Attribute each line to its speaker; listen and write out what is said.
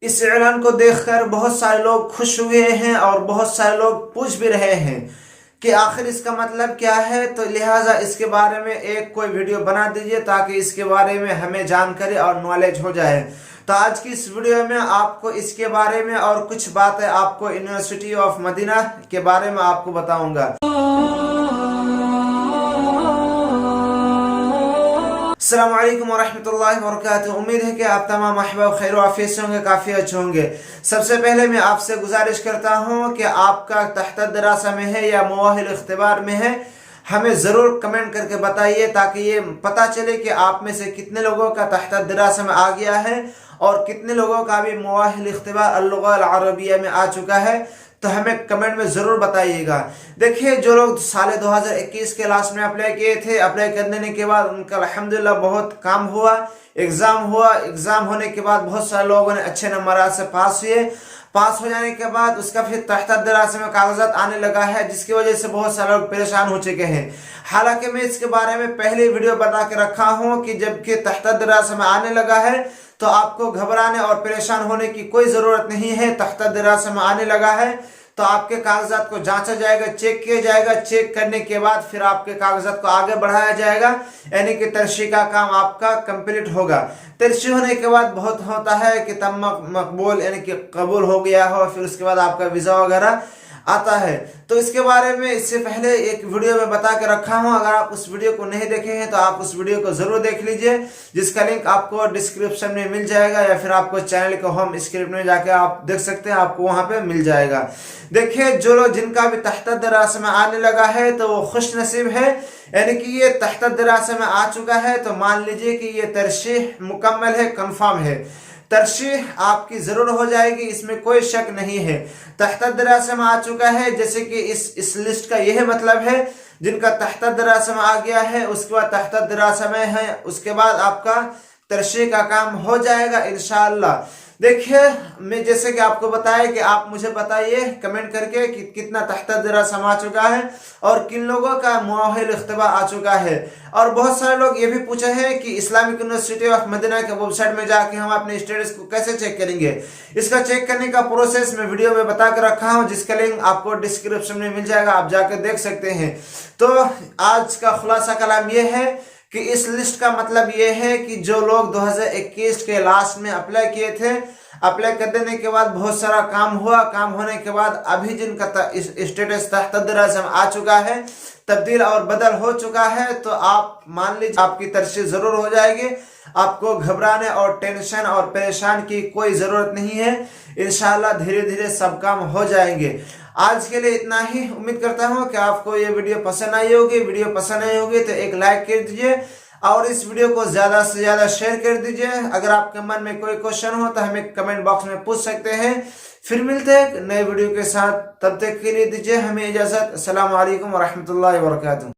Speaker 1: इस ऐलान को देखकर बहुत सारे लोग खुश हुए हैं और बहुत सारे लोग पूछ भी रहे हैं कि आखिर इसका मतलब क्या है। तो लिहाजा इसके बारे में एक कोई वीडियो बना दीजिए ताकि इसके बारे में हमें जानकारी और नॉलेज हो जाए। तो आज की इस वीडियो में आपको इसके बारे में और कुछ बातें आपको यूनिवर्सिटी ऑफ मदीना के बारे में आपको बताऊंगा। अस्सलाम वालेकुम वरहमतुल्लाहि वबरकातुहू। उम्मीद है कि आप तमाम अहबाब खैर आफियत से होंगे, काफ़ी अच्छे होंगे। सबसे पहले मैं आपसे गुजारिश करता हूं कि आपका तहत दरासा में है या मुअहल इख्तिबार में है, हमें ज़रूर कमेंट करके बताइए ताकि ये पता चले कि आप में से कितने लोगों का तहत दरासा में आ गया है और कितने लोगों का भी मुअहल इख्तिबार अल-लुग़ा अल-अरबिया में आ चुका है। तो हमें कमेंट में ज़रूर बताइएगा। देखिए, जो लोग साल 2021 के लास्ट में अप्लाई किए थे, अप्लाई करने के बाद उनका अल्हम्दुलिल्लाह बहुत काम हुआ, एग्ज़ाम हुआ। एग्ज़ाम होने के बाद बहुत सारे लोगों ने अच्छे नंबर से पास हुए। पास हो जाने के बाद उसका फिर तहत दरासा में कागजात आने लगा है, जिसकी वजह से बहुत सारे लोग परेशान हो चुके हैं। हालांकि मैं इसके बारे में पहले वीडियो बता के रखा हूं कि जबकि तहत दरासा में आने लगा है तो आपको घबराने और परेशान होने की कोई ज़रूरत नहीं है। तहत दरासा में आने लगा है तो आपके कागजात को जांचा जाएगा, चेक किया जाएगा। चेक करने के बाद फिर आपके कागजात को आगे बढ़ाया जाएगा, यानी कि तरशी का काम आपका कंप्लीट होगा। तरशी होने के बाद बहुत होता है कि तम मकबूल यानी कि कबूल हो गया हो, फिर उसके बाद आपका वीज़ा वगैरह आता है। तो इसके बारे में इससे पहले एक वीडियो में बता के रखा हूं। अगर आप उस वीडियो को नहीं देखे हैं तो आप उस वीडियो को जरूर देख लीजिए, जिसका लिंक आपको डिस्क्रिप्शन में मिल जाएगा या फिर आपको चैनल के होम स्क्रीन में जाके आप देख सकते हैं, आपको वहां पे मिल जाएगा। देखिए, जो लोग जिनका भी तहत दरासा में आने लगा है तो वो खुश नसीब है, यानी कि ये तहत दरासा में आ चुका है। तो मान लीजिए कि ये तरशीह मुकम्मल है, कंफर्म है। तरशीह आपकी जरूर हो जाएगी, इसमें कोई शक नहीं है। तहत दरासा में आ चुका है, जैसे कि इस लिस्ट का यह मतलब है जिनका तहत दरासा में आ गया है, उसके बाद तहत दरासा में है, उसके बाद आपका तरशीह का काम हो जाएगा इंशाअल्लाह। देखिए, मैं जैसे कि आपको बताया कि आप मुझे बताइए कमेंट करके कि कितना तहत दरासा आ चुका है और किन लोगों का मुअहल इख्तिबार आ चुका है। और बहुत सारे लोग ये भी पूछे हैं कि इस्लामिक यूनिवर्सिटी ऑफ मदीना के वेबसाइट में जाके हम अपने स्टेटस को कैसे चेक करेंगे। इसका चेक करने का प्रोसेस मैं वीडियो में बता कर रखा हूँ, जिसका लिंक आपको डिस्क्रिप्शन में मिल जाएगा, आप जाकर देख सकते हैं। तो आज का खुलासा कलाम यह है कि इस लिस्ट का मतलब ये है कि जो लोग 2021 के लास्ट में अप्लाई किए थे, अप्लाई कर देने के बाद बहुत सारा काम हुआ, काम होने के बाद अभी जिनका स्टेटस तहत दरासा में आ चुका है, तब्दील और बदल हो चुका है, तो आप मान लीजिए आपकी तरशीह जरूर हो जाएगी। आपको घबराने और टेंशन और परेशान की कोई जरूरत नहीं है। इंशाल्लाह धीरे धीरे सब काम हो जाएंगे। आज के लिए इतना ही। उम्मीद करता हूँ कि आपको ये वीडियो पसंद आई होगी। वीडियो पसंद आई होगी तो एक लाइक कर दीजिए और इस वीडियो को ज्यादा से ज्यादा शेयर कर दीजिए। अगर आपके मन में कोई क्वेश्चन हो तो हमें कमेंट बॉक्स में पूछ सकते हैं। फिर मिलते हैं नए वीडियो के साथ, तब तक के लिए दीजिए हमें इजाजत। अस्सलाम वालेकुम वरहमतुल्लाहि वबरकातुहू।